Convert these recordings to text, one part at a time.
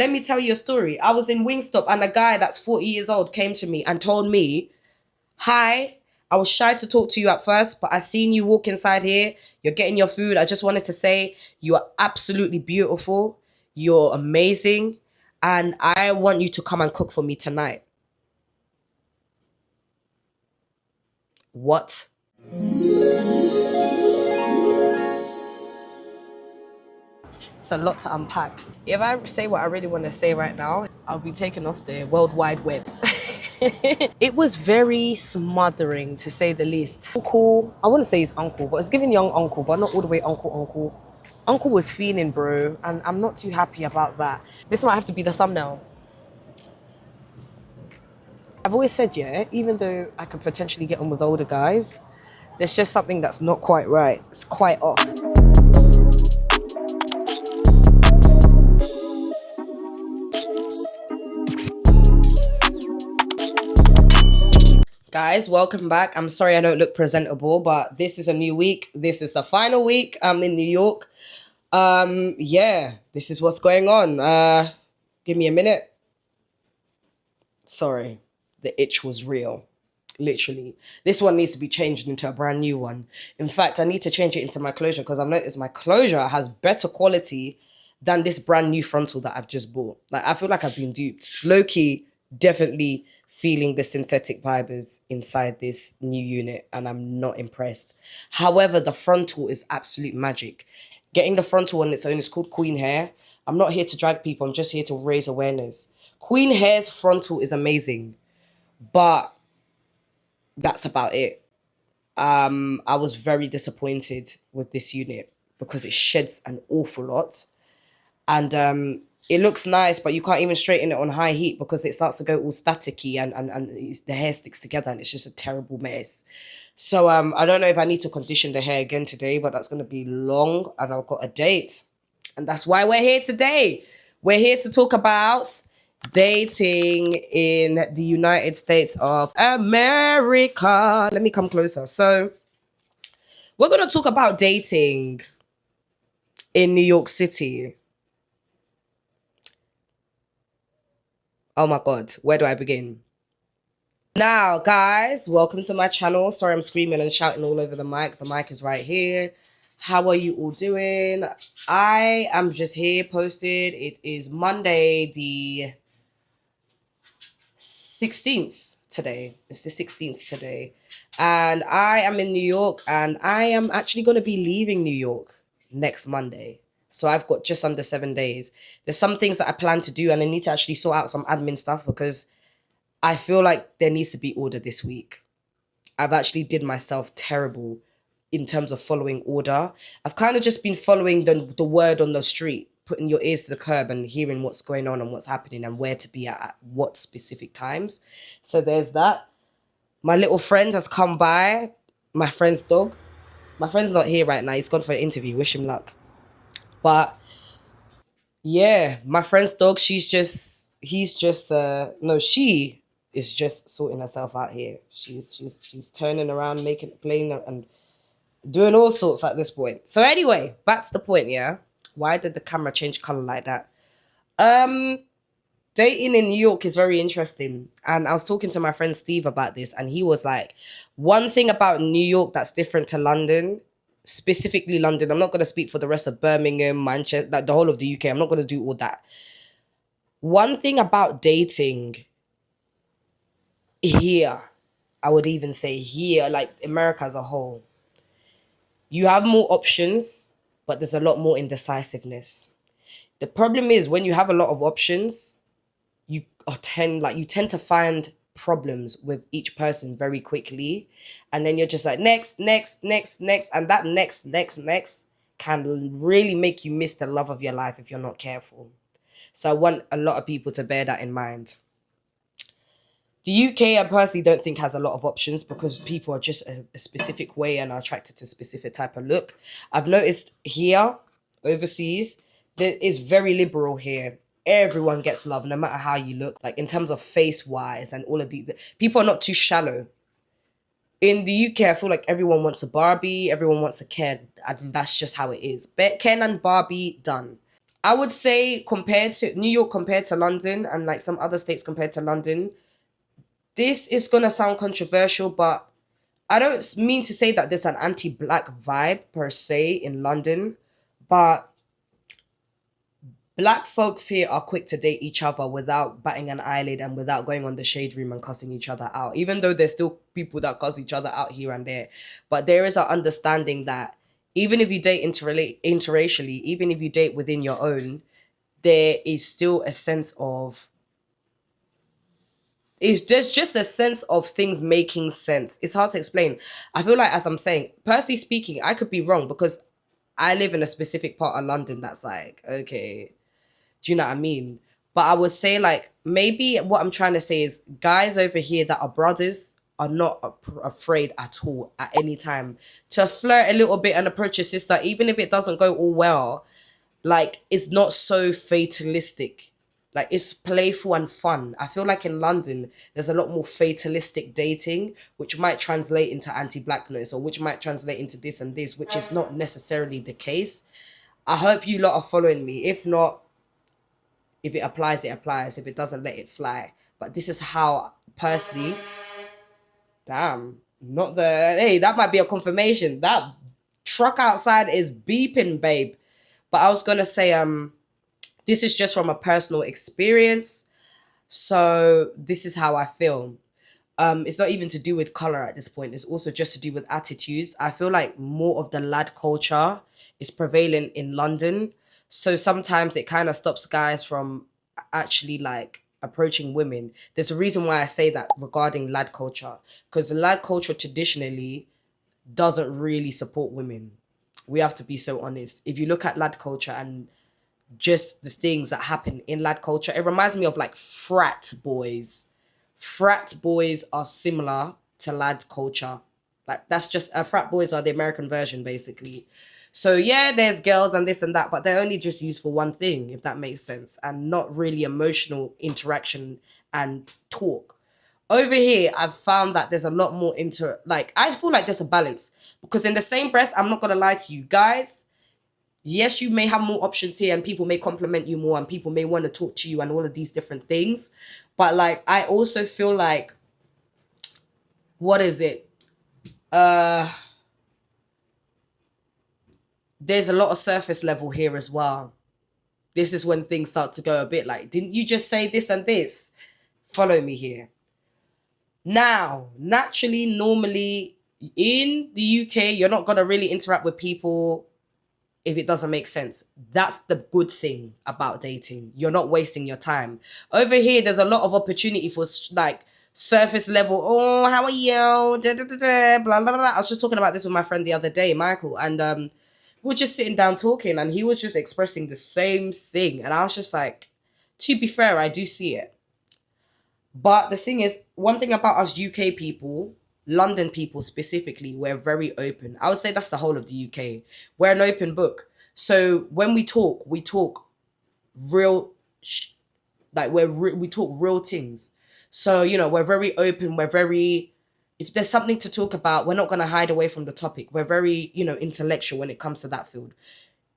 Let me tell you a story. I was in Wingstop and a guy that's 40 years old came to me and told me, hi, I was shy to talk to you at first, but I seen you walk inside here. You're getting your food. I just wanted to say you are absolutely beautiful. You're amazing. And I want you to come and cook for me tonight. What? It's a lot to unpack. If I say what I really want to say right now, I'll be taken off the World Wide Web. It was very smothering, to say the least. Uncle, I wouldn't say he's uncle, but it's giving young uncle, but not all the way uncle. Uncle was fiending, bro, and I'm not too happy about that. This might have to be the thumbnail. I've always said, yeah, even though I could potentially get on with older guys, there's just something that's not quite right. It's quite off. Guys, welcome back. I'm sorry I don't look presentable, but this is a new week. This is the final week I'm in New York. Yeah, this is what's going on. Give me a minute. Sorry, the itch was real. Literally. This one needs to be changed into a brand new one. In fact, I need to change it into my closure because I've noticed my closure has better quality than this brand new frontal that I've just bought. Like, I feel like I've been duped. Low-key, definitely feeling the synthetic fibers inside this new unit, and I'm not impressed. However, the frontal is absolute magic. Getting the frontal on its own is called Queen Hair. I'm not here to drag people. I'm just here to raise awareness. Queen Hair's frontal is amazing, but that's about it. I was very disappointed with this unit because it sheds an awful lot. And it looks nice, but you can't even straighten it on high heat because it starts to go all staticky and the hair sticks together and it's just a terrible mess. So I don't know if I need to condition the hair again today, but that's going to be long and I've got a date. And that's why we're here today. We're here to talk about dating in the United States of America. Let me come closer. So we're going to talk about dating in New York City. Oh my God, where do I begin? Now, guys, welcome to my channel. Sorry, I'm screaming and shouting all over the mic. The mic is right here. How are you all doing? I am just here posted. It is Monday, the 16th today. It's the 16th today. And I am in New York and I am actually going to be leaving New York next Monday. So I've got just under 7 days. There's some things that I plan to do and I need to actually sort out some admin stuff because I feel like there needs to be order this week. I've actually did myself terrible in terms of following order. I've kind of just been following the word on the street, putting your ears to the curb and hearing what's going on and what's happening and where to be at what specific times. So there's that. My little friend has come by, my friend's dog. My friend's not here right now. He's gone for an interview. Wish him luck. But yeah, my friend's dog, she is just sorting herself out here. She's turning around, playing and doing all sorts at this point. So anyway, back to the point, yeah. Why did the camera change color like that? Dating in New York is very interesting. And I was talking to my friend Steve about this, and he was like, one thing about New York that's different to London, specifically London, I'm not going to speak for the rest of Birmingham, Manchester, like the whole of the UK. I'm not going to do all that. One thing about dating here, I would even say here, like America as a whole, you have more options, but there's a lot more indecisiveness. The problem is when you have a lot of options, you tend to find problems with each person very quickly. And then you're just like, next. And that next can really make you miss the love of your life if you're not careful. So I want a lot of people to bear that in mind. The UK, I personally don't think has a lot of options because people are just a specific way and are attracted to a specific type of look. I've noticed here, overseas, that it's very liberal here. Everyone gets love no matter how you look. Like in terms of face-wise and all of these, people are not too shallow. In the UK, I feel like everyone wants a Barbie, everyone wants a Ken, and that's just how it is. But Ken and Barbie, done. I would say compared to New York, compared to London, and like some other states compared to London, this is gonna sound controversial, but I don't mean to say that there's an anti-black vibe per se in London, but black folks here are quick to date each other without batting an eyelid and without going on the shade room and cussing each other out. Even though there's still people that cuss each other out here and there, but there is an understanding that even if you date interracially, even if you date within your own, there is still a sense of there's just a sense of things making sense. It's hard to explain. I feel like, as I'm saying, personally speaking, I could be wrong because I live in a specific part of London that's like, okay, do you know what I mean? But I would say, like, maybe what I'm trying to say is guys over here that are brothers are not afraid at all at any time to flirt a little bit and approach your sister, even if it doesn't go all well. Like, it's not so fatalistic. Like, it's playful and fun. I feel like in London, there's a lot more fatalistic dating, which might translate into anti-blackness or which might translate into this and this, which is not necessarily the case. I hope you lot are following me. If not, if it applies, it applies. If it doesn't, let it fly. But this is how, personally, damn, not the, hey, that might be a confirmation. That truck outside is beeping, babe. But I was going to say, this is just from a personal experience. So this is how I feel. It's not even to do with color at this point. It's also just to do with attitudes. I feel like more of the lad culture is prevalent in London. So sometimes it kind of stops guys from actually like approaching women. There's a reason why I say that regarding lad culture, because lad culture traditionally doesn't really support women. We have to be so honest. If you look at lad culture and just the things that happen in lad culture, it reminds me of like frat boys. Frat boys are similar to lad culture. Like, that's just, frat boys are the American version, basically. So yeah, there's girls and this and that, but they're only just used for one thing, if that makes sense, and not really emotional interaction and talk. Over here, I've found that there's a lot more I feel like there's a balance, because in the same breath, I'm not gonna lie to you guys. Yes, you may have more options here and people may compliment you more and people may want to talk to you and all of these different things. But like, I also feel like, what is it? There's a lot of surface level here as well. This is when things start to go a bit like, didn't you just say this and this? Follow me here. Now, naturally, normally in the UK, you're not going to really interact with people if it doesn't make sense. That's the good thing about dating. You're not wasting your time. Over here, there's a lot of opportunity for like surface level. Oh, how are you? Da, da, da, da, blah, blah, blah. I was just talking about this with my friend the other day, Michael, and we were just sitting down talking and he was just expressing the same thing. And I was just like, to be fair, I do see it. But the thing is, one thing about us UK people, London people specifically, we're very open. I would say that's the whole of the UK. We're an open book. So when we talk real, we talk real things. So, you know, we're very open. If there's something to talk about, we're not going to hide away from the topic. We're very, you know, intellectual when it comes to that field.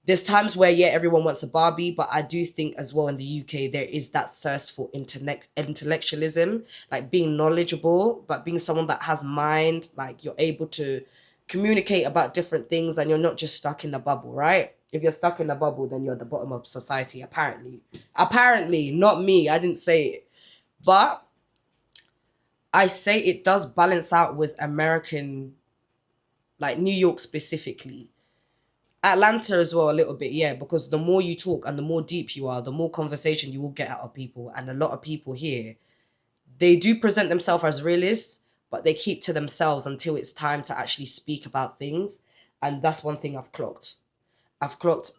There's times where, yeah, everyone wants a Barbie, but I do think as well in the UK, there is that thirst for intellectualism, like being knowledgeable, but being someone that has mind, like you're able to communicate about different things and you're not just stuck in the bubble, right? If you're stuck in the bubble, then you're at the bottom of society, apparently. Apparently, not me. I didn't say it. But I say it does balance out with American, like New York specifically. Atlanta as well, a little bit, yeah, because the more you talk and the more deep you are, the more conversation you will get out of people. And a lot of people here, they do present themselves as realists, but they keep to themselves until it's time to actually speak about things. And that's one thing I've clocked.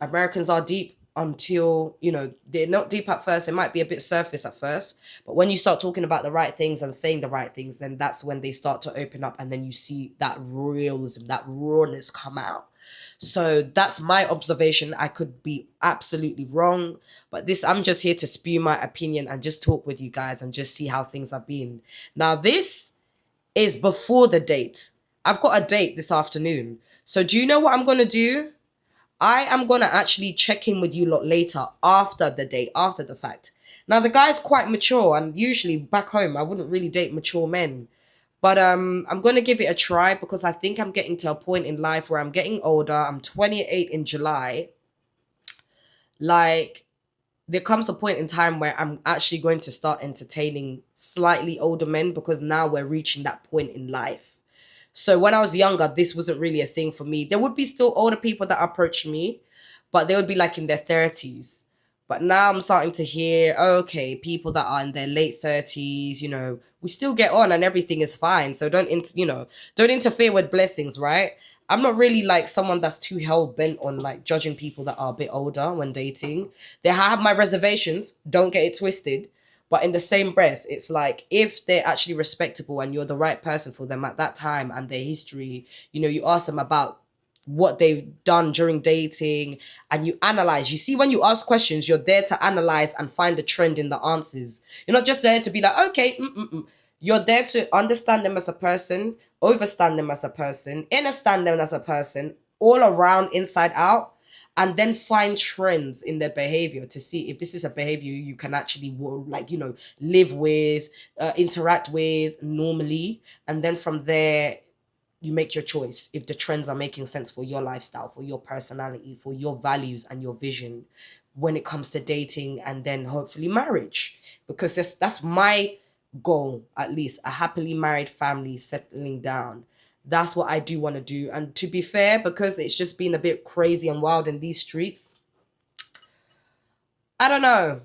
Americans are deep until, you know, they're not deep at first. It might be a bit surface at first. But when you start talking about the right things and saying the right things, then that's when they start to open up. And then you see that realism, that rawness come out. So that's my observation. I could be absolutely wrong, but I'm just here to spew my opinion and just talk with you guys and just see how things have been. Now, this is before the date. I've got a date this afternoon. So do you know what I'm going to do? I am going to actually check in with you lot later after the date, after the fact. Now, the guy's quite mature, and usually back home, I wouldn't really date mature men. But I'm going to give it a try because I think I'm getting to a point in life where I'm getting older. I'm 28 in July. Like, there comes a point in time where I'm actually going to start entertaining slightly older men because now we're reaching that point in life. So when I was younger, this wasn't really a thing for me. There would be still older people that approach me, but they would be like in their 30s. But now I'm starting to hear, okay, people that are in their late 30s, we still get on and everything is fine. So don't interfere with blessings, right? I'm not really like someone that's too hell bent on like judging people that are a bit older when dating. They have my reservations, don't get it twisted. But in the same breath, it's like if they're actually respectable and you're the right person for them at that time and their history, you ask them about what they've done during dating and you analyze. You see, when you ask questions, you're there to analyze and find the trend in the answers. You're not just there to be like, okay, You're there to understand them as a person, overstand them as a person, understand them as a person, all around, inside out, and then find trends in their behavior to see if this is a behavior you can actually live with, interact with normally. And then from there, you make your choice if the trends are making sense for your lifestyle, for your personality, for your values and your vision when it comes to dating and then hopefully marriage. Because that's my goal, at least, a happily married family settling down. That's what I do want to do. And to be fair, because it's just been a bit crazy and wild in these streets, I don't know.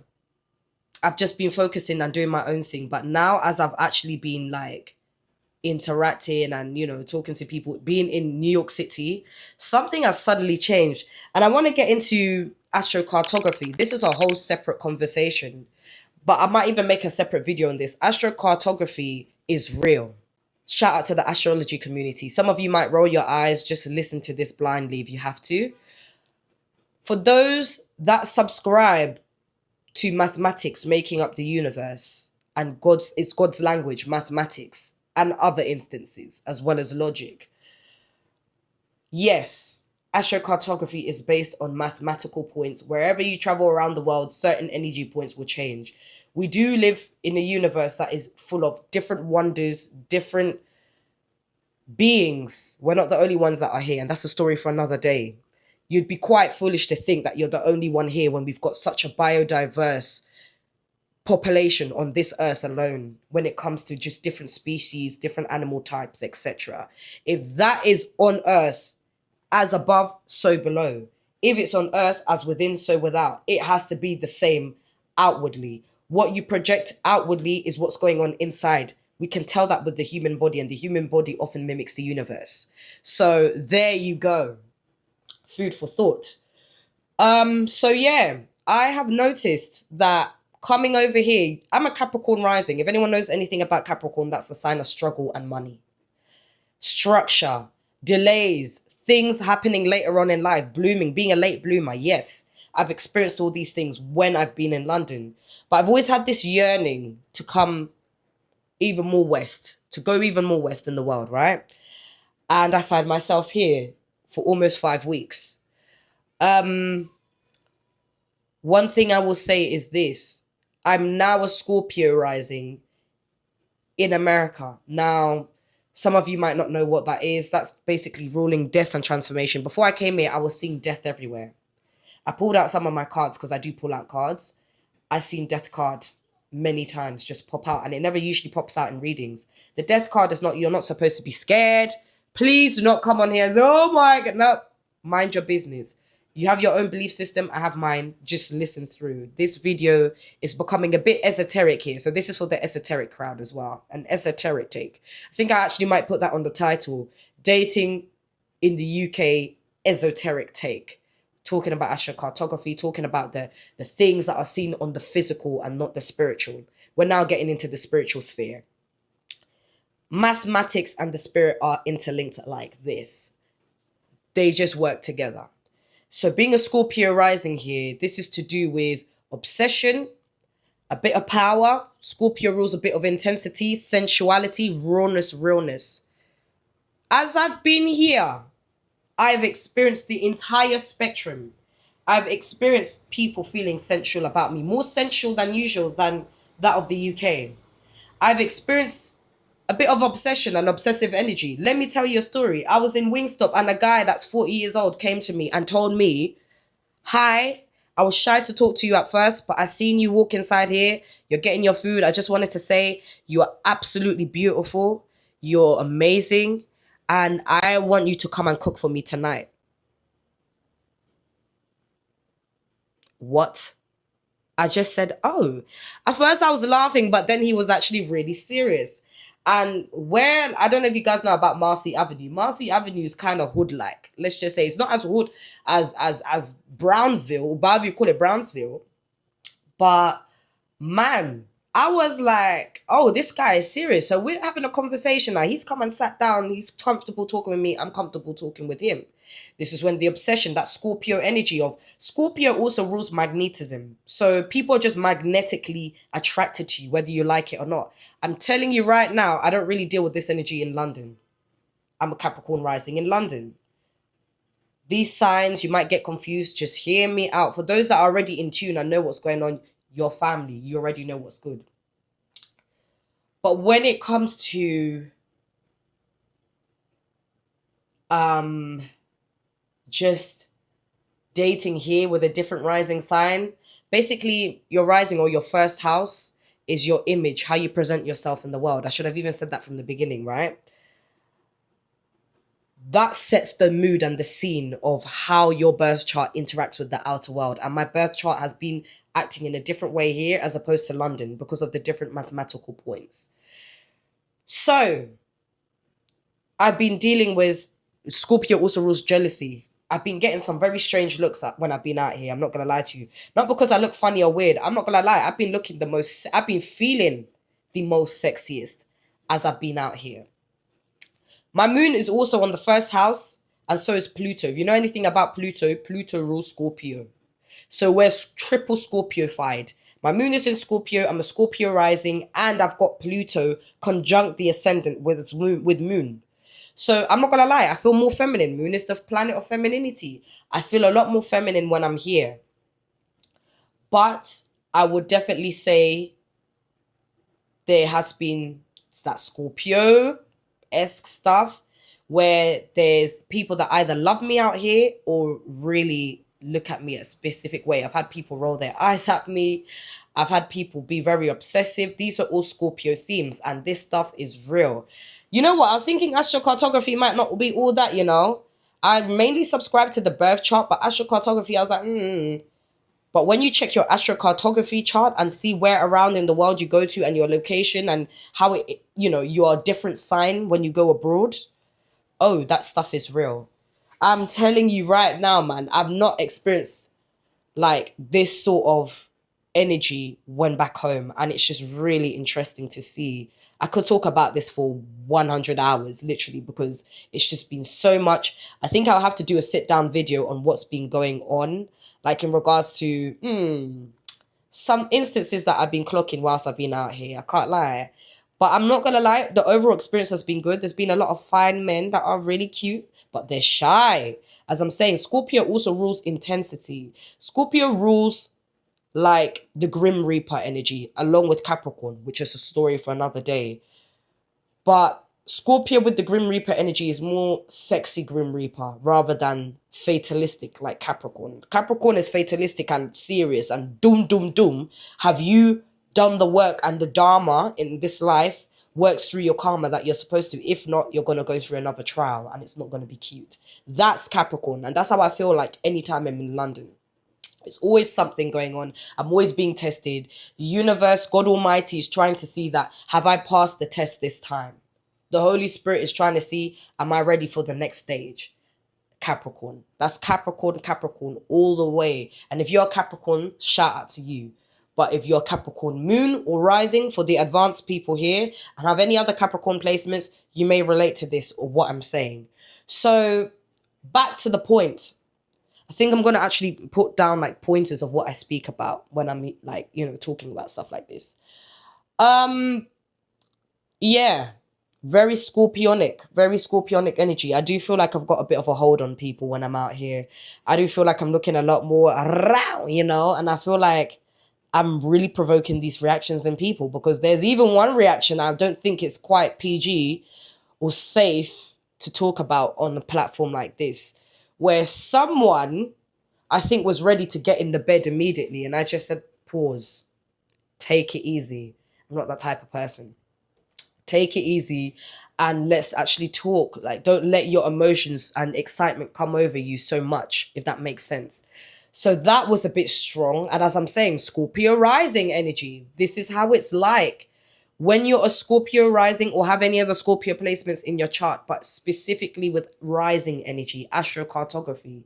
I've just been focusing on doing my own thing. But now, as I've actually been like interacting and talking to people, being in New York City, something has suddenly changed. And I want to get into astrocartography. This is a whole separate conversation, but I might even make a separate video on this. Astrocartography is real. Shout out to the astrology community. Some of you might roll your eyes, just listen to this blindly if you have to. For those that subscribe to mathematics making up the universe and it's God's language, mathematics, and other instances, as well as logic. Yes, astrocartography is based on mathematical points. Wherever you travel around the world, certain energy points will change. We do live in a universe that is full of different wonders, different beings. We're not the only ones that are here, and that's a story for another day. You'd be quite foolish to think that you're the only one here when we've got such a biodiverse population on this earth alone when it comes to just different species, different animal types, etc. If that is on earth, as above, so below. If it's on earth, as within, so without. It has to be the same outwardly. What you project outwardly is what's going on inside. We can tell that with the human body, and the human body often mimics the universe. So there you go. Food for thought. So yeah, I have noticed that coming over here, I'm a Capricorn rising. If anyone knows anything about Capricorn, that's the sign of struggle and money. Structure, delays, things happening later on in life, blooming, being a late bloomer. Yes, I've experienced all these things when I've been in London. But I've always had this yearning to come even more west, to go even more west in the world, right? And I find myself here for almost 5 weeks. One thing I will say is this. I'm now a Scorpio rising in America. Now, some of you might not know what that is. That's basically ruling death and transformation. Before I came here, I was seeing death everywhere. I pulled out some of my cards because I do pull out cards. I've seen death card many times just pop out, and it never usually pops out in readings. The death card is not, you're not supposed to be scared. Please do not come on here and say, oh my God, no. Mind your business. You have your own belief system. I have mine. Just listen through. This video is becoming a bit esoteric here. So this is for the esoteric crowd as well. An esoteric take. I think I actually might put that on the title. Dating in the UK, esoteric take. Talking about astrocartography, talking about the things that are seen on the physical and not the spiritual. We're now getting into the spiritual sphere. Mathematics and the spirit are interlinked like this. They just work together. So being a Scorpio rising here, this is to do with obsession, a bit of power. Scorpio rules a bit of intensity, sensuality, rawness, realness. As I've been here, I've experienced the entire spectrum. I've experienced people feeling sensual about me, more sensual than usual than that of the UK. I've experienced a bit of obsession and obsessive energy. Let me tell you a story. I was in Wingstop and a guy that's 40 years old came to me and told me, hi, I was shy to talk to you at first, but I seen you walk inside here. You're getting your food. I just wanted to say you are absolutely beautiful. You're amazing. And I want you to come and cook for me tonight. What? I just said, oh. At first I was laughing, but then he was actually really serious. And where, I don't know if you guys know about Marcy Avenue. Marcy Avenue is kind of hood-like. Let's just say it's not as hood as Brownville, however you call it, Brownsville. But man, I was like, oh, this guy is serious. So we're having a conversation now. He's come and sat down. He's comfortable talking with me. I'm comfortable talking with him. This is when the obsession, that Scorpio energy of Scorpio also rules magnetism. So people are just magnetically attracted to you, whether you like it or not. I'm telling you right now, I don't really deal with this energy in London. I'm a Capricorn rising in London. These signs, you might get confused. Just hear me out. For those that are already in tune and know what's going on, your family, you already know what's good. But when it comes to just dating here with a different rising sign, basically your rising or your first house is your image, how you present yourself in the world. I should have even said that from the beginning, right? That sets the mood and the scene of how your birth chart interacts with the outer world. And my birth chart has been acting in a different way here as opposed to London because of the different mathematical points. So I've been dealing with Scorpio also rules jealousy. I've been getting some very strange looks when I've been out here. I'm not going to lie to you. Not because I look funny or weird. I'm not going to lie. I've been feeling the most sexiest as I've been out here. My moon is also on the first house, and so is Pluto. If you know anything about Pluto, Pluto rules Scorpio. So we're triple Scorpio-fied. My moon is in Scorpio, I'm a Scorpio rising, and I've got Pluto conjunct the ascendant with moon. So I'm not going to lie, I feel more feminine. Moon is the planet of femininity. I feel a lot more feminine when I'm here. But I would definitely say there has been that Scorpio-esque stuff where there's people that either love me out here or really look at me a specific way. I've had people roll their eyes at me. I've had people be very obsessive. These are all Scorpio themes, and this stuff is real. You know what? I was thinking astrocartography might not be all that, you know. I mainly subscribe to the birth chart, but astrocartography, I was like, But when you check your astrocartography chart and see where around in the world you go to and your location and how it, you're a different sign when you go abroad, oh, that stuff is real. I'm telling you right now, man, I've not experienced like this sort of energy when back home. And it's just really interesting to see. I could talk about this for 100 hours, literally, because it's just been so much. I think I'll have to do a sit down video on what's been going on, like in regards to some instances that I've been clocking whilst I've been out here. I can't lie. But I'm not going to lie, the overall experience has been good. There's been a lot of fine men that are really cute, but they're shy. As I'm saying, Scorpio also rules intensity. Scorpio rules like the Grim Reaper energy, along with Capricorn, which is a story for another day. But Scorpio with the Grim Reaper energy is more sexy Grim Reaper rather than fatalistic like Capricorn. Capricorn is fatalistic and serious and doom, doom, doom. Have you done the work and the dharma in this life, worked through your karma that you're supposed to? If not, you're going to go through another trial and it's not going to be cute. That's Capricorn. And that's how I feel like anytime I'm in London. It's always something going on. I'm always being tested. The universe, God Almighty, is trying to see that, have I passed the test this time? The Holy Spirit is trying to see, am I ready for the next stage? Capricorn. That's Capricorn all the way. And if you're a Capricorn, shout out to you. But if you're a Capricorn moon or rising, for the advanced people here, and have any other Capricorn placements, you may relate to this or what I'm saying. So back to the point. I think I'm going to actually put down like pointers of what I speak about when I'm like, talking about stuff like this. Yeah. Very scorpionic energy. I do feel like I've got a bit of a hold on people when I'm out here. I do feel like I'm looking a lot more around, and I feel like I'm really provoking these reactions in people, because there's even one reaction I don't think it's quite PG or safe to talk about on a platform like this, where someone I think was ready to get in the bed immediately, and I just said, pause, take it easy. I'm not that type of person. Take it easy and let's actually talk. Like, don't let your emotions and excitement come over you so much, if that makes sense. So that was a bit strong. And as I'm saying, Scorpio rising energy. This is how it's like when you're a Scorpio rising, or have any other Scorpio placements in your chart, but specifically with rising energy, astrocartography.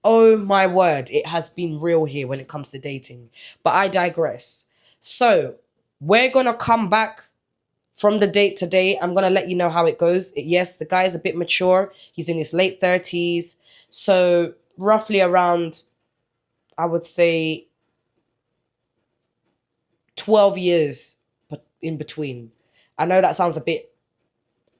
Oh my word, it has been real here when it comes to dating. But I digress. So we're going to come back from the date today. I'm going to let you know how it goes. Yes, the guy is a bit mature. He's in his late 30s. So roughly around, I would say, 12 years in between. I know that sounds a bit,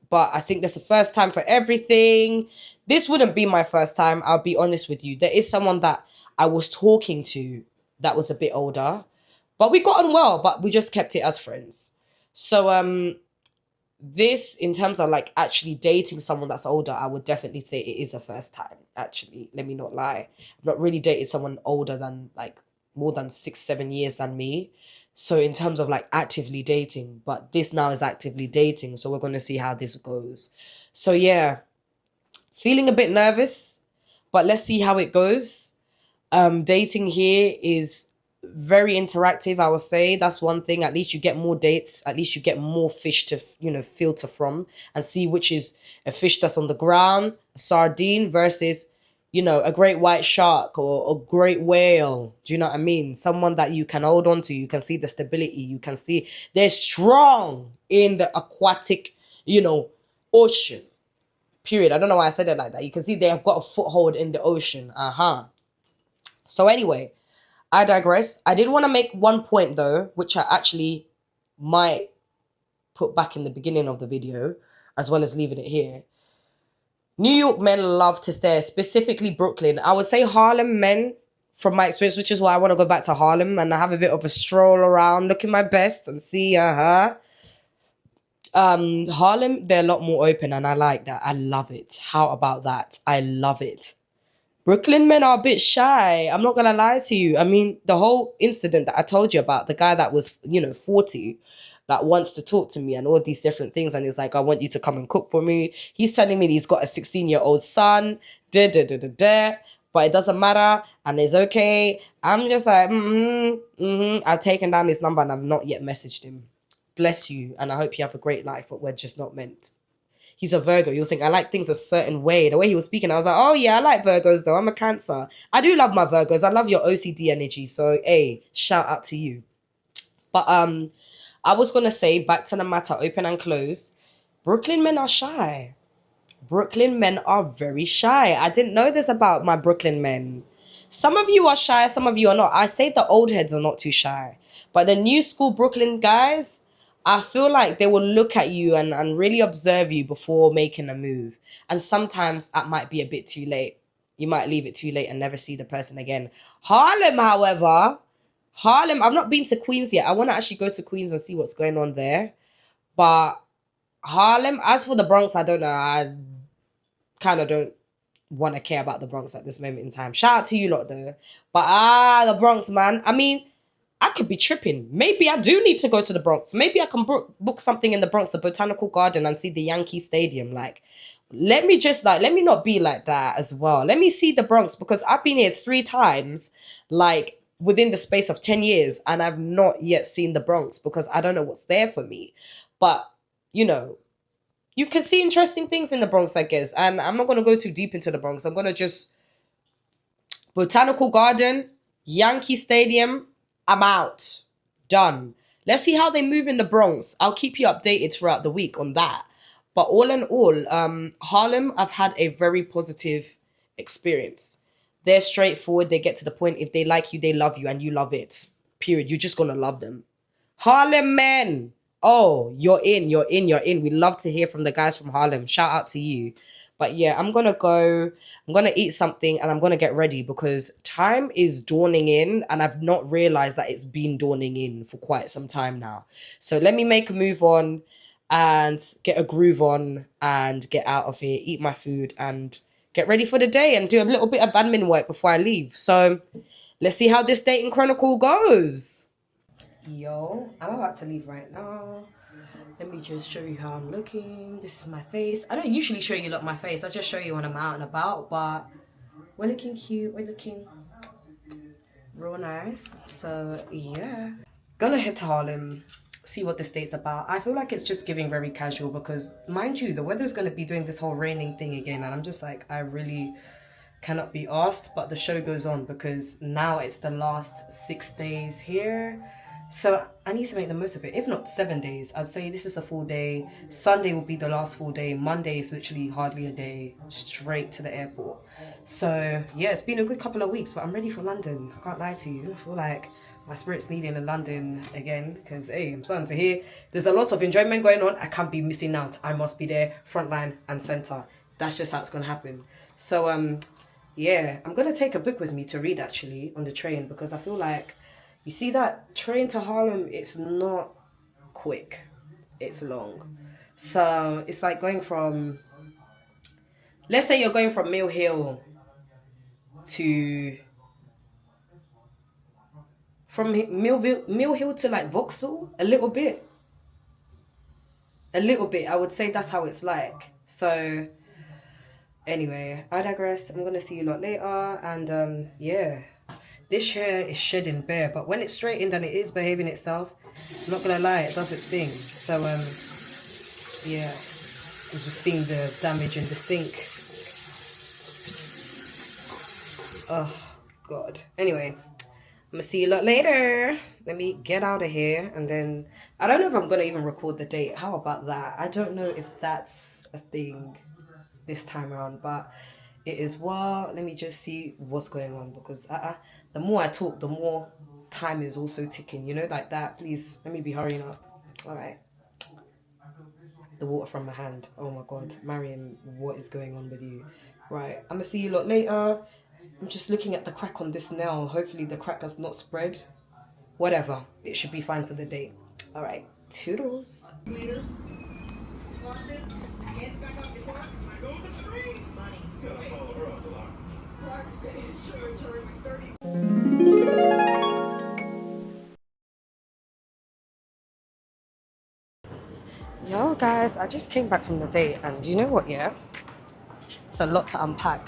but I think there's a first time for everything. This wouldn't be my first time. I'll be honest with you. There is someone that I was talking to that was a bit older, but we got on well, but we just kept it as friends. So, this, in terms of like actually dating someone that's older, I would definitely say it is a first time. Actually, let me not lie. I've not really dated someone older than, like, more than 6-7 years than me. So in terms of like actively dating, but this now is actively dating. So we're going to see how this goes. So yeah, feeling a bit nervous, but let's see how it goes. Dating here is very interactive, I would say. That's one thing. At least you get more dates. At least you get more fish to, filter from, and see which is a fish that's on the ground, a sardine, versus, a great white shark or a great whale. Do you know what I mean? Someone that you can hold on to. You can see the stability. You can see they're strong in the aquatic, ocean. Period. I don't know why I said it like that. You can see they have got a foothold in the ocean. So anyway, I digress. I did want to make one point though, which I actually might put back in the beginning of the video, as well as leaving it here. New York men love to stare, specifically Brooklyn. I would say Harlem men, from my experience, which is why I want to go back to Harlem and have a bit of a stroll around, looking my best and see, Harlem, they're a lot more open, and I like that. I love it. How about that? I love it. Brooklyn men are a bit shy. I'm not going to lie to you. I mean, the whole incident that I told you about, the guy that was, 40, that wants to talk to me and all these different things. And he's like, I want you to come and cook for me. He's telling me he's got a 16-year-old son. But it doesn't matter. And it's okay. I'm just like, I've taken down his number and I've not yet messaged him. Bless you. And I hope you have a great life, but we're just not meant. He's a Virgo. He was saying, I like things a certain way. The way he was speaking, I was like, oh yeah, I like Virgos though. I'm a Cancer. I do love my Virgos. I love your OCD energy. So, hey, shout out to you. But I was going to say, back to the matter, open and close. Brooklyn men are shy. Brooklyn men are very shy. I didn't know this about my Brooklyn men. Some of you are shy, some of you are not. I say the old heads are not too shy. But the new school Brooklyn guys, I feel like they will look at you and really observe you before making a move. And sometimes that might be a bit too late. You might leave it too late and never see the person again. Harlem, however, I've not been to Queens yet. I want to actually go to Queens and see what's going on there. But Harlem, as for the Bronx, I don't know. I kind of don't want to care about the Bronx at this moment in time. Shout out to you lot though. But the Bronx, man. I mean, I could be tripping. Maybe I do need to go to the Bronx. Maybe I can book something in the Bronx, the Botanical Garden, and see the Yankee Stadium. Like, let me not be like that as well. Let me see the Bronx, because I've been here 3 times, like, within the space of 10 years, and I've not yet seen the Bronx because I don't know what's there for me. But, you can see interesting things in the Bronx, I guess. And I'm not going to go too deep into the Bronx. I'm going to just Botanical Garden, Yankee Stadium, I'm out. Done. Let's see how they move in the Bronx. I'll keep you updated throughout the week on that. But all in all, Harlem, I've had a very positive experience. They're straightforward. They get to the point. If they like you, they love you, and you love it. Period. You're just going to love them. Harlem men, Oh, you're in. We love to hear from the guys from Harlem. Shout out to you. But yeah, I'm gonna eat something and I'm gonna get ready because time is dawning in and I've not realized that it's been dawning in for quite some time now. So let me make a move on and get a groove on and get out of here, eat my food and get ready for the day and do a little bit of admin work before I leave. So let's see how this dating chronicle goes. Yo, I'm about to leave right now. Let me just show you how I'm looking. This is my face. I don't usually show you my face. I just show you when I'm out and about, but we're looking cute. We're looking real nice. So yeah, gonna head to Harlem, see what the state's about. I feel like it's just giving very casual because, mind you, the weather's gonna be doing this whole raining thing again, and I'm just like, I really cannot be asked. But the show goes on because now it's the last 6 days here. So I need to make the most of it. If not 7 days, I'd say this is a full day. Sunday will be the last full day. Monday is literally hardly a day, straight to the airport. So yeah, it's been a good couple of weeks, but I'm ready for London. I can't lie to you. I feel like my spirit's needing in London again because, hey, I'm starting to hear there's a lot of enjoyment going on. I can't be missing out. I must be there, front line and center. That's just how it's going to happen. So, yeah, I'm going to take a book with me to read actually on the train because I feel like, you see that train to Harlem, it's not quick, it's long. So it's like going from, let's say you're going from Mill Hill to, from Mill Hill to like Vauxhall, a little bit, I would say that's how it's like. So anyway, I digress. I'm going to see you a lot later and yeah. This hair is shedding bare, but when it's straightened and it is behaving itself, I'm not gonna lie, it does its thing. So yeah, I'm just seeing the damage in the sink. Oh God. Anyway, I'm gonna see you a lot later. Let me get out of here, and then I don't know if I'm gonna even record the date. How about that? I don't know if that's a thing this time around, but it is what. Let me just see what's going on because the more I talk, the more time is also ticking, you know, like that. Please, let me be hurrying up. All right. The water from my hand. Oh my God. Mariam, what is going on with you? Right. I'm going to see you a lot later. I'm just looking at the crack on this nail. Hopefully the crack does not spread. Whatever. It should be fine for the date. All right. Toodles. Yo guys, I just came back from the date and you know what, yeah? It's a lot to unpack.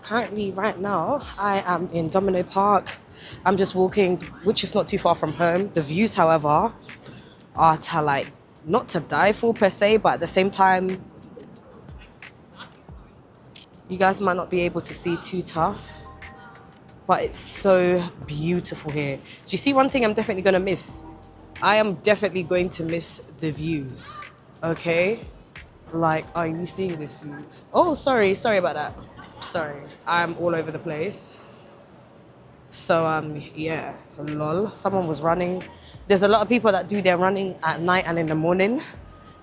Currently, right now, I am in Domino Park. I'm just walking, which is not too far from home. The views, however, are to like, not to die for per se, but at the same time, you guys might not be able to see too tough, but it's so beautiful here. Do you see one thing I'm definitely going to miss? I am definitely going to miss the views, okay? Like, are you seeing this, please? Oh, sorry about that. Sorry, I'm all over the place. So, yeah, lol. Someone was running. There's a lot of people that do their running at night and in the morning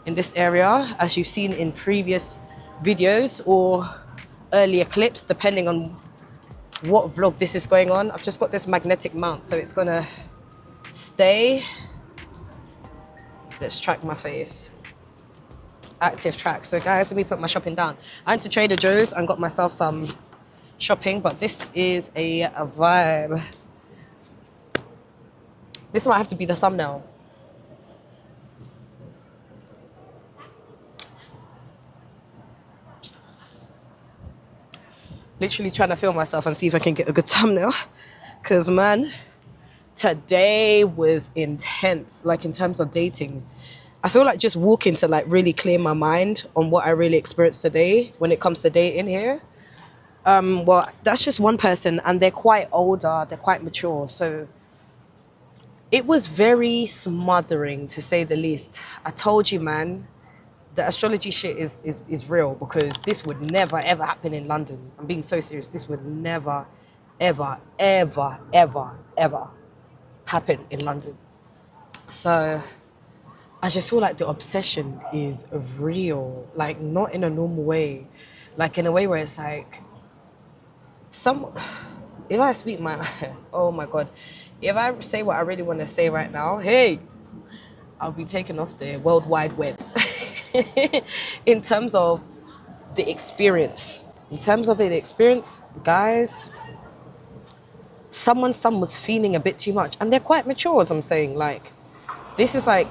in this area, as you've seen in previous videos or earlier clips, depending on what vlog this is going on. I've just got this magnetic mount, so it's gonna stay. Let's track my face. Active track. So guys, let me put my shopping down. I went to Trader Joe's and got myself some shopping, but this is a vibe. This might have to be the thumbnail. Literally trying to film myself and see if I can get a good thumbnail. Because man, today was intense, like in terms of dating. I feel like just walking to like really clear my mind on what I really experienced today when it comes to dating here. Well, that's just one person and they're quite older, they're quite mature. So it was very smothering to say the least. I told you, man, the astrology shit is real because this would never, ever happen in London. I'm being so serious. This would never, ever, ever, ever, ever happen in London. So I just feel like the obsession is real, like not in a normal way, like in a way where it's like some. If I speak my, oh my god, if I say what I really want to say right now, hey, I'll be taken off the World Wide Web. In terms of the experience, guys, some was feeling a bit too much, and they're quite mature, as I'm saying. Like, this is like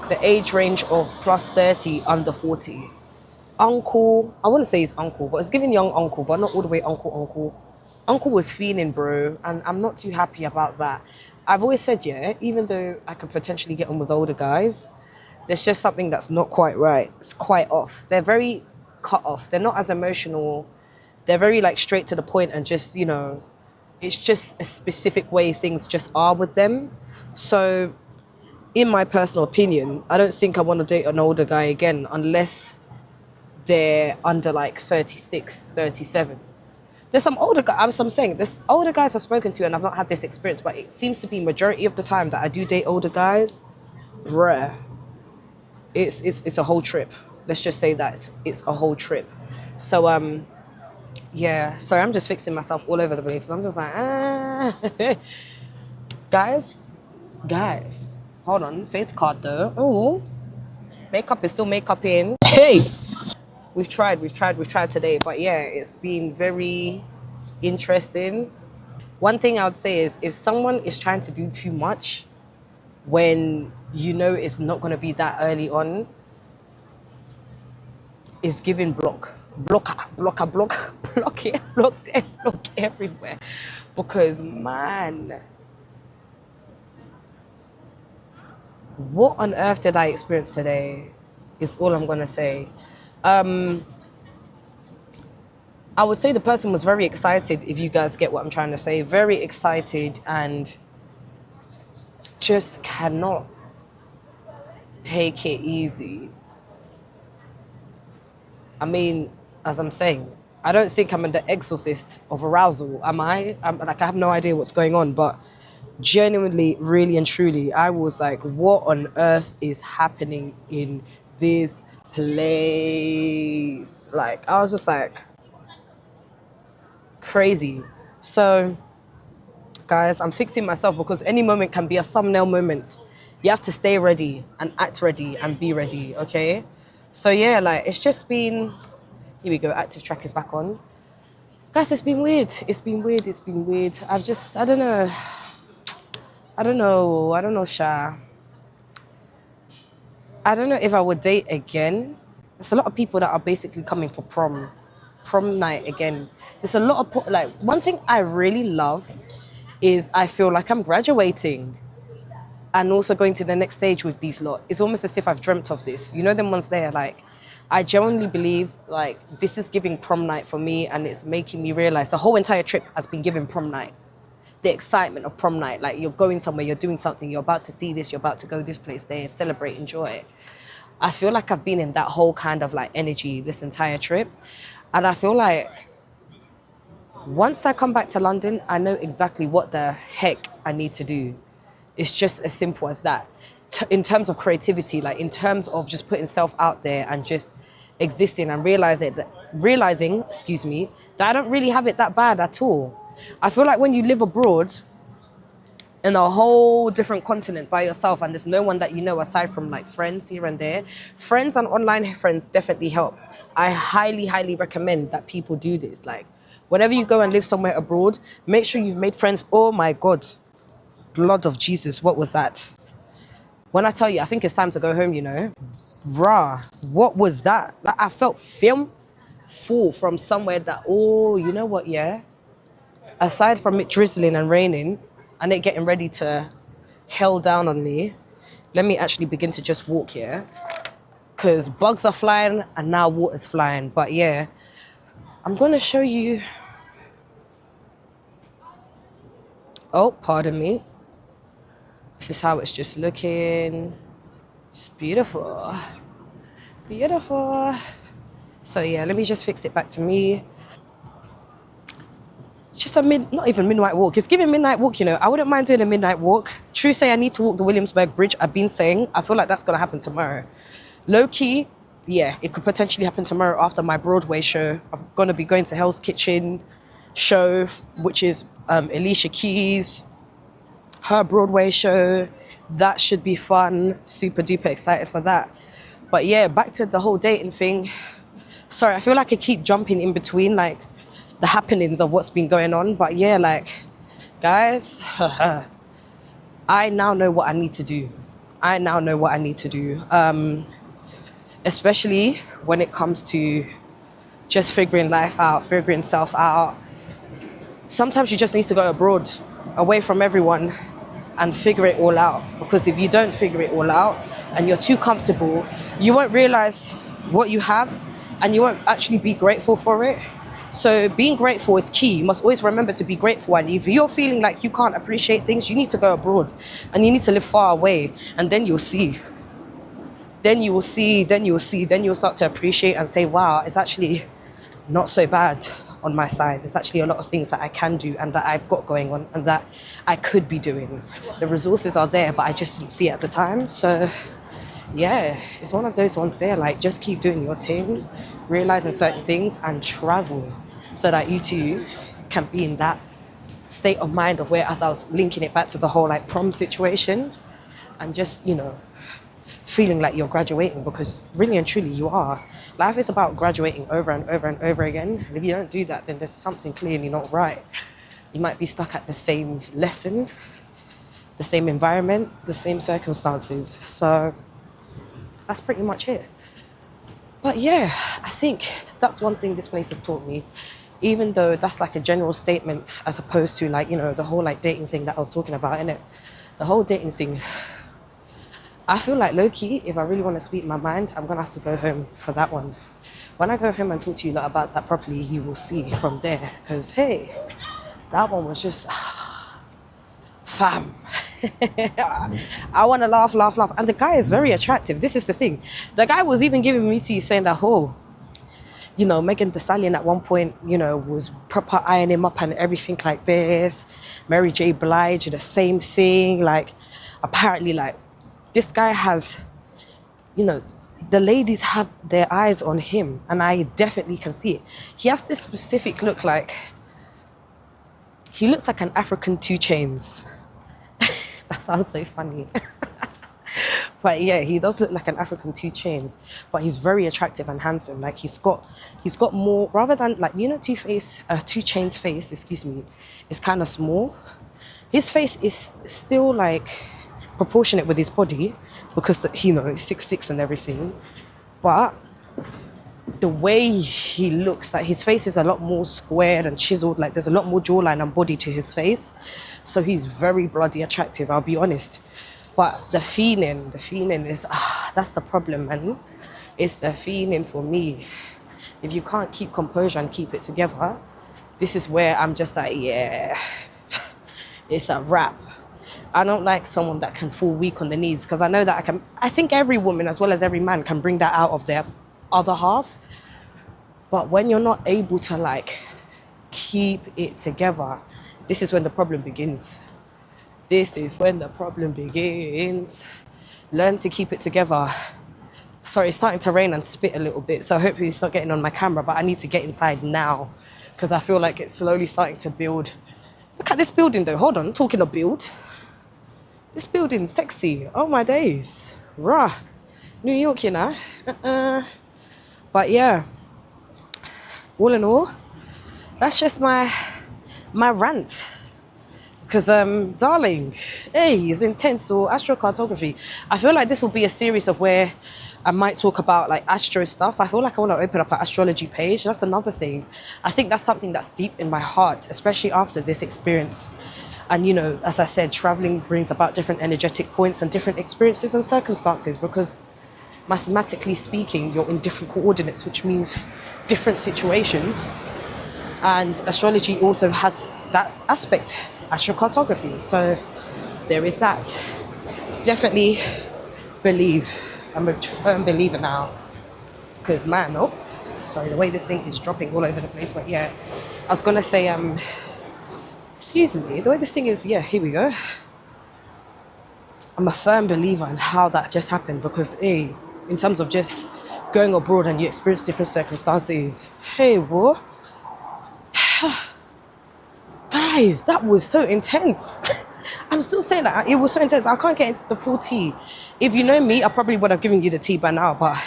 the age range of plus 30, under 40. Uncle, I wouldn't say he's uncle, but it's giving young uncle, but not all the way uncle. Uncle was feeling, bro, and I'm not too happy about that. I've always said, yeah, even though I could potentially get on with older guys, there's just something that's not quite right. It's quite off. They're very cut off. They're not as emotional. They're very like straight to the point and just, it's just a specific way things just are with them. So in my personal opinion, I don't think I want to date an older guy again unless they're under like 36, 37. There's some older guys, I'm saying, there's older guys I've spoken to and I've not had this experience, but it seems to be majority of the time that I do date older guys, bruh, it's a whole trip. Let's just say that it's a whole trip. So yeah, sorry, I'm just fixing myself all over the place. I'm just like, guys, hold on, face card though. Oh, makeup is still makeup in. Hey, we've tried today, but yeah, it's been very interesting. One thing I would say is if someone is trying to do too much when you know it's not going to be that early on, is giving block everywhere. Because man, what on earth did I experience today is all I'm going to say. I would say the person was very excited, if you guys get what I'm trying to say. Very excited and just cannot take it easy. I mean, as I'm saying, I don't think I'm the exorcist of arousal, am I? I have no idea what's going on, but genuinely, really and truly, I was like, what on earth is happening in this place? Like, I was just like, crazy. So, guys, I'm fixing myself because any moment can be a thumbnail moment. You have to stay ready and act ready and be ready, okay? So yeah, like, it's just been, here we go, active track is back on. Guys, it's been weird. I don't know, Sha. I don't know if I would date again. There's a lot of people that are basically coming for prom night again. There's a lot of, like, one thing I really love is I feel like I'm graduating and also going to the next stage with these lot. It's almost as if I've dreamt of this. You know them ones there, like, I genuinely believe, like, this is giving prom night for me, and it's making me realize the whole entire trip has been giving prom night. The excitement of prom night, like, you're going somewhere, you're doing something, you're about to see this, you're about to go this place, there, celebrate, enjoy. I feel like I've been in that whole kind of, like, energy this entire trip. And I feel like once I come back to London, I know exactly what the heck I need to do. It's just as simple as that. In terms of creativity, like in terms of just putting self out there and just existing and realizing, that I don't really have it that bad at all. I feel like when you live abroad in a whole different continent by yourself and there's no one that you know aside from like friends here and there, friends and online friends definitely help. I highly, highly recommend that people do this. Like, whenever you go and live somewhere abroad, make sure you've made friends. Oh my God, blood of Jesus, what was that? When I tell you, I think it's time to go home, you know. Rah, what was that? Like, I felt film full from somewhere that, oh, you know what, yeah? Aside from it drizzling and raining and it getting ready to hell down on me, let me actually begin to just walk here. Because bugs are flying and now water's flying. But yeah, I'm going to show you. Oh, pardon me. This is how it's just looking. It's beautiful. Beautiful. So yeah, let me just fix it back to me. just a not even midnight walk. It's giving midnight walk, you know. I wouldn't mind doing a midnight walk. True say I need to walk the Williamsburg Bridge. I've been saying, I feel like that's going to happen tomorrow. Low key, yeah, it could potentially happen tomorrow after my Broadway show. I'm going to be going to Hell's Kitchen show, which is Alicia Keys, her Broadway show. That should be fun. Super duper excited for that. But yeah, back to the whole dating thing. Sorry, I feel like I keep jumping in between like the happenings of what's been going on. But yeah, like, guys, I now know what I need to do. Especially when it comes to just figuring life out, figuring self out. Sometimes you just need to go abroad, away from everyone, and figure it all out. Because if you don't figure it all out and you're too comfortable, you won't realize what you have and you won't actually be grateful for it. So being grateful is key. You must always remember to be grateful. And if you're feeling like you can't appreciate things, you need to go abroad and you need to live far away, and then you'll see. Then you'll start to appreciate and say, wow, it's actually not so bad on my side. There's actually a lot of things that I can do and that I've got going on and that I could be doing. The resources are there, but I just didn't see it at the time. So yeah, it's one of those ones there, like, just keep doing your thing, realizing certain things, and travel so that you too can be in that state of mind of where, as I was linking it back to the whole like prom situation, and just, you know, feeling like you're graduating, because really and truly you are. Life is about graduating over and over and over again. And if you don't do that, then there's something clearly not right. You might be stuck at the same lesson, the same environment, the same circumstances. So that's pretty much it. But yeah, I think that's one thing this place has taught me, even though that's like a general statement as opposed to like, you know, the whole like dating thing that I was talking about, innit? The whole dating thing, I feel like low-key, if I really want to speak my mind, I'm going to have to go home for that one. When I go home and talk to you lot about that properly, you will see from there. Because, hey, that one was just, fam. I want to laugh. And the guy is very attractive. This is the thing. The guy was even giving me tea, saying that, oh, you know, Megan Thee Stallion at one point, you know, was proper eyeing him up and everything like this. Mary J. Blige, the same thing. Like, apparently, like, this guy has, you know, the ladies have their eyes on him, and I definitely can see it. He has this specific look, like, he looks like an African 2 Chainz. That sounds so funny. But yeah, he does look like an African 2 Chainz, but he's very attractive and handsome. Like, he's got more, rather than like, you know, 2 Chainz face, excuse me, is kind of small. His face is still like proportionate with his body, because you know, he's 6'6" and everything, but the way he looks, like, his face is a lot more squared and chiseled, like there's a lot more jawline and body to his face, so he's very bloody attractive, I'll be honest. But the feeling is, that's the problem, man. It's the feeling for me. If you can't keep composure and keep it together, this is where I'm just like, yeah, it's a wrap. I don't like someone that can fall weak on the knees, because I know that I think every woman as well as every man can bring that out of their other half. But when you're not able to like keep it together, this is when the problem begins. Learn to keep it together. Sorry, it's starting to rain and spit a little bit, so hopefully it's not getting on my camera, but I need to get inside now because I feel like it's slowly starting to build. Look at this building though. Hold on, talking of build. This building's sexy. Oh my days. Rah. New York, you know. But yeah, all in all, that's just my rant. Because, darling, hey, it's intense. Or astrocartography. I feel like this will be a series of where I might talk about like astro stuff. I feel like I want to open up an astrology page. That's another thing. I think that's something that's deep in my heart, especially after this experience. And, you know, as I said, traveling brings about different energetic points and different experiences and circumstances, because mathematically speaking, you're in different coordinates, which means different situations. And astrology also has that aspect, astrocartography. So there is that. Definitely believe. I'm a firm believer now. Because, man, oh, sorry, the way this thing is dropping all over the place. But yeah, I was going to say, excuse me, the way this thing is, yeah, here we go. I'm a firm believer in how that just happened because, hey, in terms of just going abroad and you experience different circumstances, hey, what? Guys, that was so intense. I'm still saying that it was so intense. I can't get into the full tea. If you know me, I probably would have given you the tea by now, but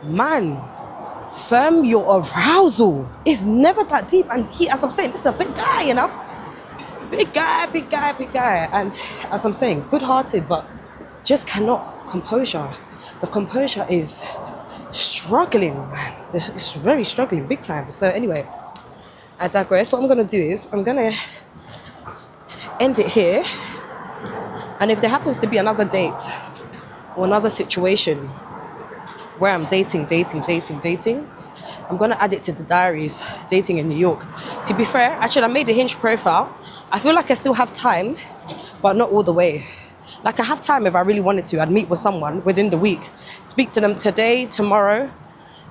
man, firm your arousal. It's never that deep. And he, as I'm saying, this is a big guy, you know? Big guy. And as I'm saying, good-hearted, but just cannot composure. The composure is struggling, man. It's very struggling, big time. So anyway, I digress. What I'm going to do is I'm going to end it here. And if there happens to be another date or another situation where I'm dating, I'm going to add it to the diaries, dating in New York. To be fair, actually, I made a Hinge profile. I feel like I still have time, but not all the way. Like I have time if I really wanted to. I'd meet with someone within the week, speak to them today, tomorrow,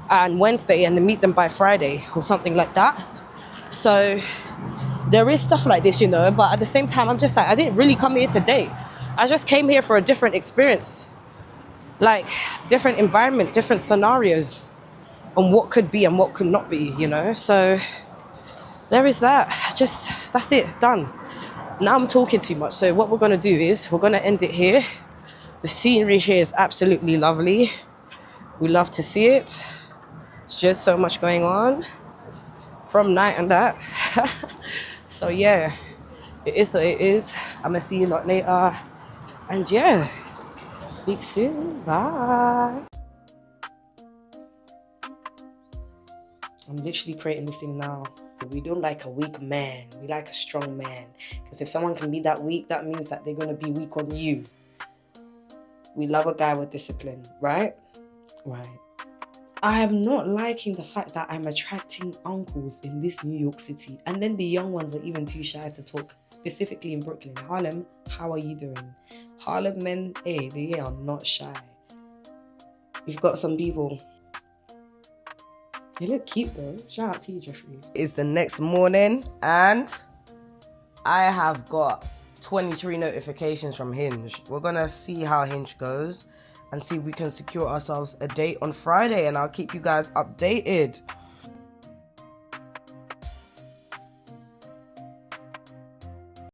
and Wednesday, and then meet them by Friday or something like that. So there is stuff like this, you know, but at the same time, I'm just like, I didn't really come here to date. I just came here for a different experience, like different environment, different scenarios, and what could be and what could not be, you know. So there is that. Just, that's it, done. Now I'm talking too much. So what we're going to do is we're going to end it here. The scenery here is absolutely lovely. We love to see it. It's just so much going on from night and that. So yeah, it is what it is. I'm going to see you a lot later. And yeah, speak soon. Bye. I'm literally creating this thing now. We don't like a weak man. We like a strong man. Because if someone can be that weak, that means that they're going to be weak on you. We love a guy with discipline, right? Right. I am not liking the fact that I'm attracting uncles in this New York City. And then the young ones are even too shy to talk, specifically in Brooklyn. Harlem, how are you doing? Harlem men, hey, they are not shy. We've got some people. They look cute though. Shout out to you, Jeffrey. It's the next morning and I have got 23 notifications from Hinge. We're gonna see how Hinge goes and see if we can secure ourselves a date on Friday, and I'll keep you guys updated.